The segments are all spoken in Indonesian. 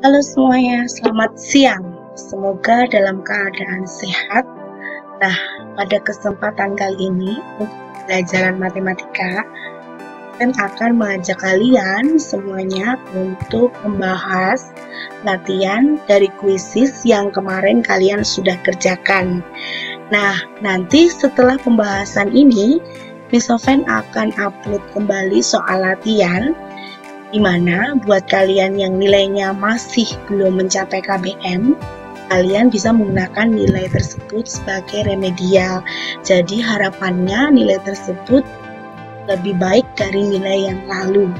Halo semuanya, selamat siang. Semoga dalam keadaan sehat. Nah, pada kesempatan kali ini untuk pelajaran matematika, saya akan mengajak kalian semuanya untuk membahas latihan dari kuisis yang kemarin kalian sudah kerjakan. Nah, nanti setelah pembahasan ini, Miss Sofen akan upload kembali soal latihan di mana buat kalian yang nilainya masih belum mencapai KBM, kalian bisa menggunakan nilai tersebut sebagai remedial. Jadi harapannya nilai tersebut lebih baik dari nilai yang lalu.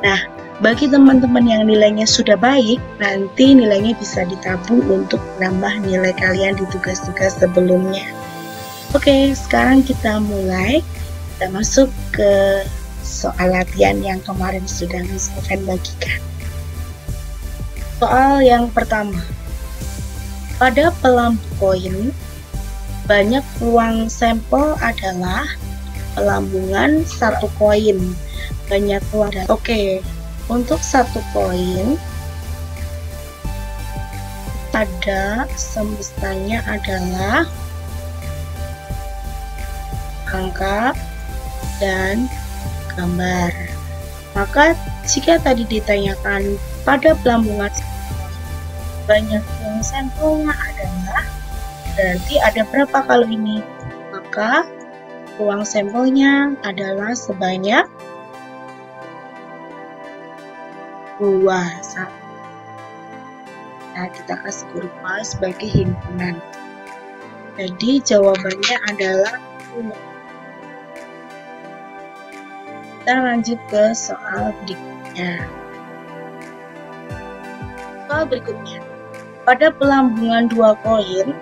Nah, bagi teman-teman yang nilainya sudah baik, nanti nilainya bisa ditabung untuk menambah nilai kalian di tugas-tugas sebelumnya. Oke, sekarang kita mulai. Kita masuk ke soal latihan yang kemarin sudah Miss Sofen bagikan. Soal yang pertama, pada pelambu koin, banyak ruang sampel adalah pelambungan satu koin. Banyak ruang. Oke, untuk satu koin, pada semestanya adalah angka dan gambar. Maka jika tadi ditanyakan pada pelambungan banyak ruang sampelnya adalah, berarti ada berapa kalau ini? Maka ruang sampelnya adalah sebanyak 2. Nah, kita kasih huruf A sebagai himpunan. Jadi jawabannya adalah 2. Kita lanjut ke soal berikutnya. Soal berikutnya, pada pelambungan dua koin,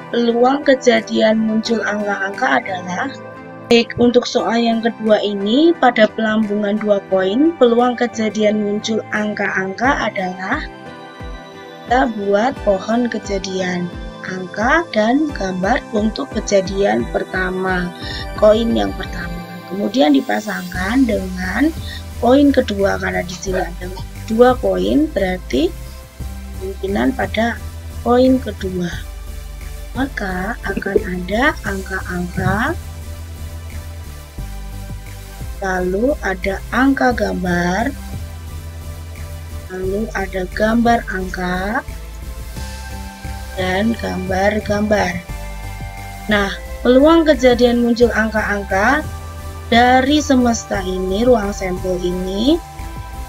peluang kejadian muncul angka-angka adalah, baik untuk soal yang kedua ini, pada pelambungan dua koin, peluang kejadian muncul angka-angka adalah, kita buat pohon kejadian angka dan gambar untuk kejadian pertama, koin yang pertama. Kemudian dipasangkan dengan koin kedua, karena di sini ada 2 koin, berarti kemungkinan pada koin kedua. Maka akan ada angka-angka, lalu ada angka gambar, lalu ada gambar angka, dan gambar-gambar. Nah, peluang kejadian muncul angka-angka dari semesta ini, ruang sampel ini,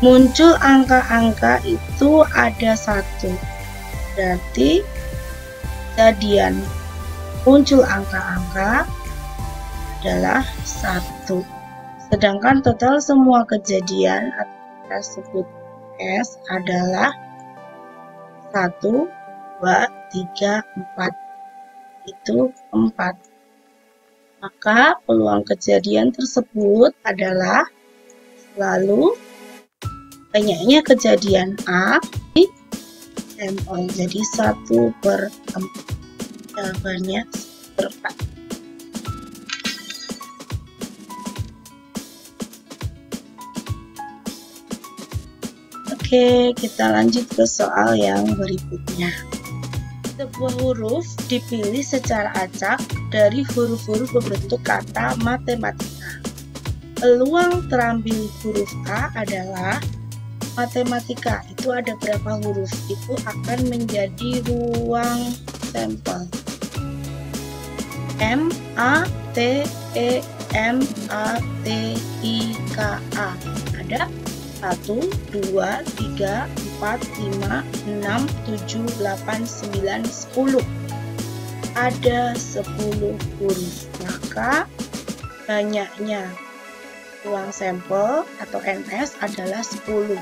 muncul angka-angka itu ada 1. Berarti kejadian muncul angka-angka adalah 1. Sedangkan total semua kejadian atau kita sebut S adalah 1, 2, 3, 4. Itu 4. Maka peluang kejadian tersebut adalah selalu banyaknya kejadian A di sampel. Jadi 1/4. Jawabannya 1/4. Oke, kita lanjut ke soal yang berikutnya. Sebuah huruf dipilih secara acak dari huruf-huruf berbentuk kata matematika. Peluang terambil huruf A adalah matematika. Itu ada berapa huruf? Itu akan menjadi ruang sampel. M A T E M A T I K A. Ada 1, 2, 3, 4, 5, 6, 7, 8, 9, 10. Ada 10 huruf. Maka banyaknya ruang sampel atau NS adalah 10.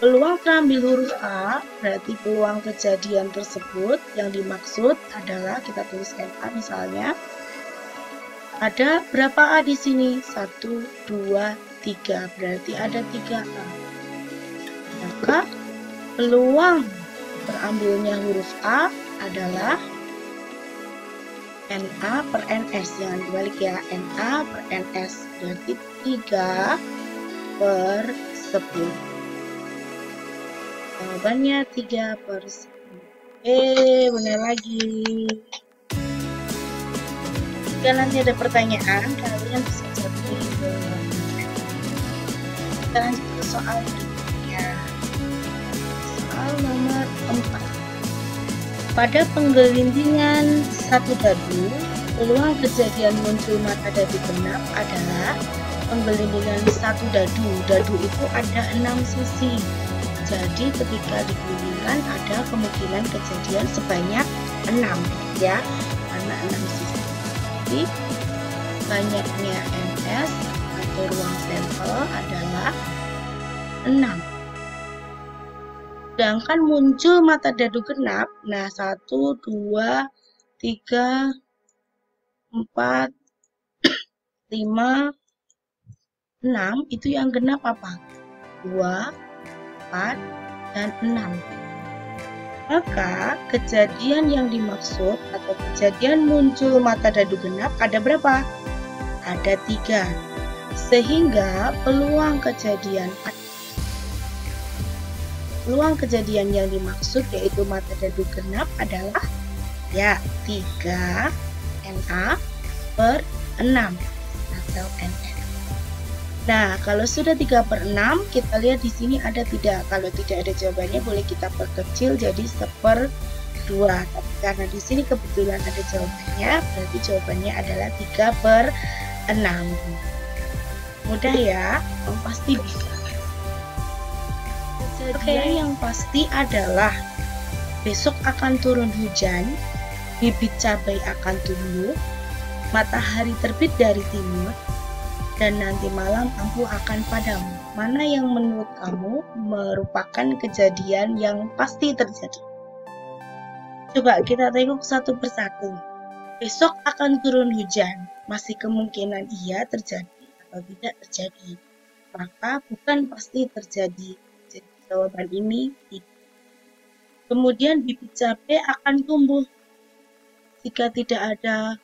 Peluang terambil huruf A, berarti peluang kejadian tersebut yang dimaksud adalah, kita tulis A misalnya. Ada berapa A di sini? 1, 2, 3, berarti ada 3 A. Maka peluang terambilnya huruf A adalah NA per NS, jangan dibalik ya, NA per NS, berarti 3 per 10. Jawabannya 3 per 10. Benar lagi. Jika nanti ada pertanyaan, kalian bisa jawab di bawah. Kita lanjut ke soal berikutnya. Soal nomor 4. Pada penggelindingan satu dadu, peluang kejadian muncul mata dadu genap adalah penggelindingan satu dadu. Dadu itu ada 6 sisi. Jadi ketika digelindingkan ada kemungkinan kejadian sebanyak 6 ya, karena 6 sisi. Jadi banyaknya ms atau ruang sampel adalah 6. Sedangkan muncul mata dadu genap, nah 1, 2, 3, 4, 5, 6 itu yang genap apa? 2, 4, dan 6. Maka kejadian yang dimaksud atau kejadian muncul mata dadu genap ada berapa? Ada 3. Sehingga peluang kejadian yang dimaksud yaitu mata dadu genap adalah ya 3 Na per 6 atau Ns. Nah, kalau sudah 3 per 6, kita lihat di sini ada tidak. Kalau tidak ada jawabannya, boleh kita perkecil jadi 1/2. Tapi karena di sini kebetulan ada jawabannya, berarti jawabannya adalah 3 per 6. Mudah ya, pasti bisa. Kejadian yang pasti adalah besok akan turun hujan, bibit cabai akan tumbuh, matahari terbit dari timur, dan nanti malam lampu akan padam. Mana yang menurut kamu merupakan kejadian yang pasti terjadi? Coba kita tengok satu persatu. Besok akan turun hujan. Masih kemungkinan iya terjadi atau tidak terjadi. Maka bukan pasti terjadi. Jadi jawaban ini tidak. Kemudian bibit cabai akan tumbuh. Jika tidak ada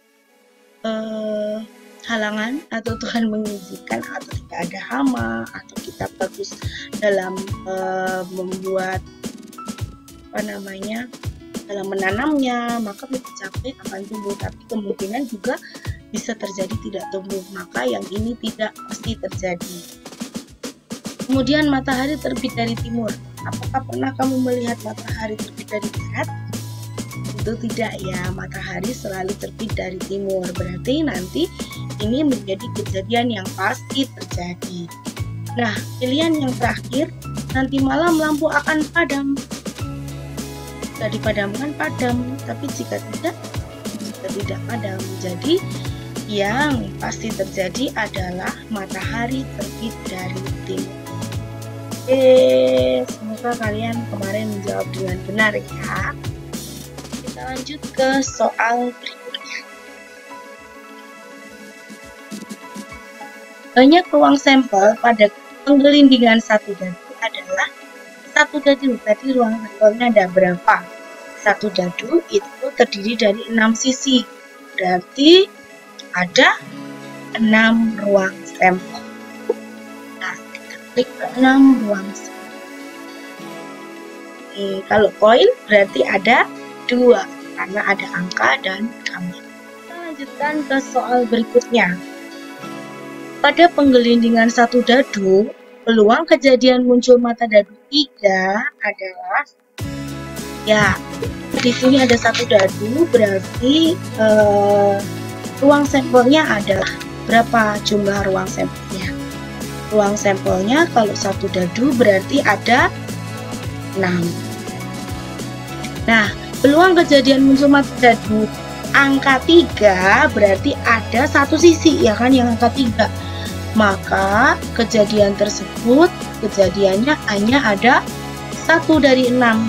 halangan atau Tuhan mengizinkan atau tidak ada hama atau kita bagus dalam membuat dalam menanamnya, maka bibit cabai akan tumbuh. Tapi kemungkinan juga bisa terjadi tidak tumbuh, maka yang ini tidak pasti terjadi. Kemudian matahari terbit dari timur. Apakah pernah kamu melihat matahari terbit dari barat? Itu tidak ya, matahari selalu terbit dari timur. Berarti nanti ini menjadi kejadian yang pasti terjadi. Nah, pilihan yang terakhir, nanti malam lampu akan padam. Jika dipadamkan padam, tapi jika tidak padam. Jadi yang pasti terjadi adalah matahari terbit dari timur. Semoga kalian kemarin menjawab dengan benar ya. Kita lanjut ke soal berikutnya. Banyak ruang sampel pada penggelindingan satu dadu adalah satu dadu. Tadi ruang sampelnya ada berapa? Satu dadu itu terdiri dari 6 sisi. Berarti ada 6 ruang sampel. Nah, kita klik ke 6 ruang sampel. Kalau koin berarti ada 2 karena ada angka dan gambar. Kita lanjutkan ke soal berikutnya. Pada penggelindingan satu dadu, peluang kejadian muncul mata dadu 3 adalah ya, di sini ada satu dadu, berarti ruang sampelnya adalah berapa jumlah ruang sampelnya? Ruang sampelnya kalau satu dadu berarti ada 6. Nah, peluang kejadian muncul mata dadu angka 3 berarti ada satu sisi ya kan yang angka 3. Maka kejadian tersebut kejadiannya hanya ada 1 dari 6.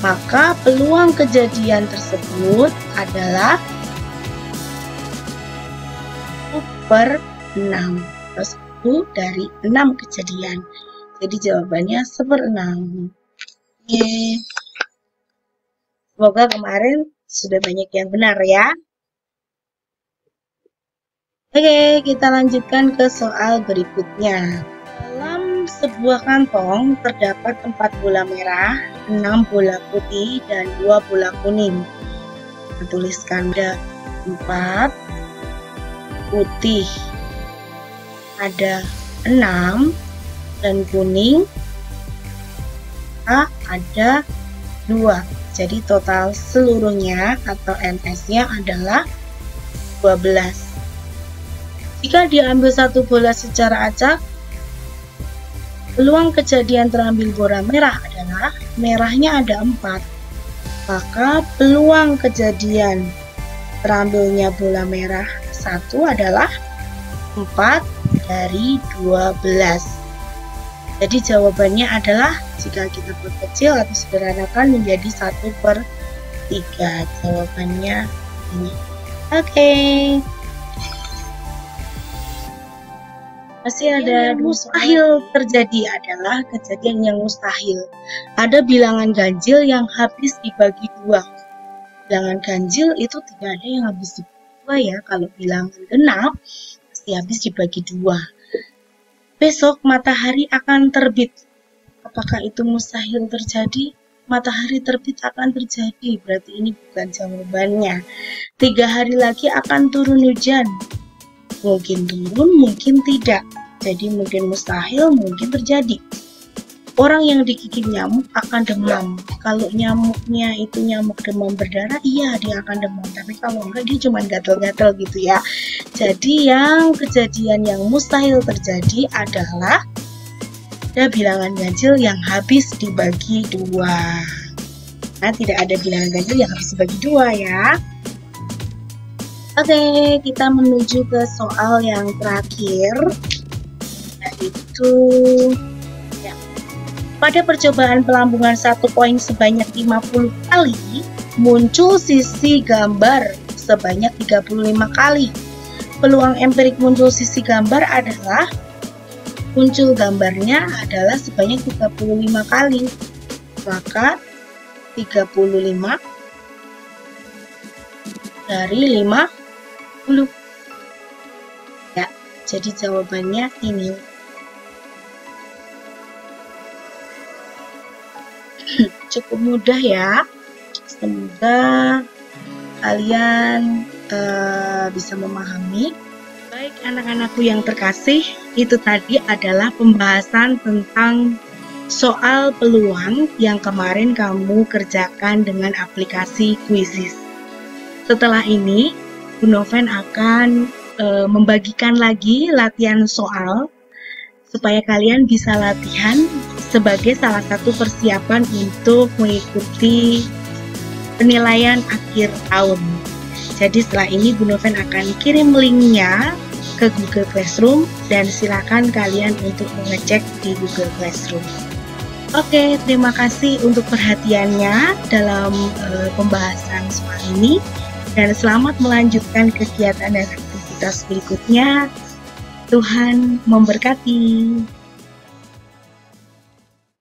Maka peluang kejadian tersebut adalah 1/6 atau 1 dari 6 kejadian. Jadi jawabannya 1/6. Semoga kemarin sudah banyak yang benar ya. Oke, kita lanjutkan ke soal berikutnya. sebuah kantong terdapat 4 bola merah, 6 bola putih, dan 2 bola kuning. Tuliskan ada 4 putih, ada 6, dan kuning ada 2. Jadi total seluruhnya atau NS-nya adalah 12. Jika diambil satu bola secara acak, peluang kejadian terambil bola merah adalah merahnya ada 4. Maka peluang kejadian terambilnya bola merah 1 adalah 4 dari 12. Jadi jawabannya adalah jika kita perkecil atau sederhanakan menjadi 1/3. Jawabannya ini. Oke. Masih ada mustahil terjadi adalah kejadian yang mustahil. Ada bilangan ganjil yang habis dibagi 2. Bilangan ganjil itu tidak ada yang habis dibagi 2 ya. Kalau bilangan genap pasti habis dibagi 2. Besok matahari akan terbit. Apakah itu mustahil terjadi? Matahari terbit akan terjadi. Berarti ini bukan jawabannya. 3 hari lagi akan turun hujan. Mungkin turun, mungkin tidak. Jadi mungkin mustahil, mungkin terjadi. Orang yang digigit nyamuk akan demam. Kalau nyamuknya itu nyamuk demam berdarah, iya dia akan demam. Tapi kalau enggak, dia cuma gatel-gatel gitu ya. Jadi yang kejadian yang mustahil terjadi adalah ada bilangan ganjil yang habis dibagi 2. Nah, tidak ada bilangan ganjil yang habis dibagi 2 ya. Oke, kita menuju ke soal yang terakhir, yaitu ya, pada percobaan pelambungan 1 poin sebanyak 50 kali, muncul sisi gambar sebanyak 35 kali. Peluang empirik muncul sisi gambar adalah muncul gambarnya adalah sebanyak 35 kali. Maka 35 dari 50. Ya, jadi jawabannya ini. Cukup mudah ya. Semoga kalian bisa memahami. Baik anak-anakku yang terkasih, itu tadi adalah pembahasan tentang soal peluang yang kemarin kamu kerjakan dengan aplikasi Quizizz. Setelah ini, Bu Noven akan membagikan lagi latihan soal supaya kalian bisa latihan sebagai salah satu persiapan untuk mengikuti penilaian akhir tahun. Jadi setelah ini Bu Noven akan kirim linknya ke Google Classroom dan silakan kalian untuk mengecek di Google Classroom. Oke, terima kasih untuk perhatiannya dalam pembahasan soal ini. Dan selamat melanjutkan kegiatan dan aktivitas berikutnya. Tuhan memberkati.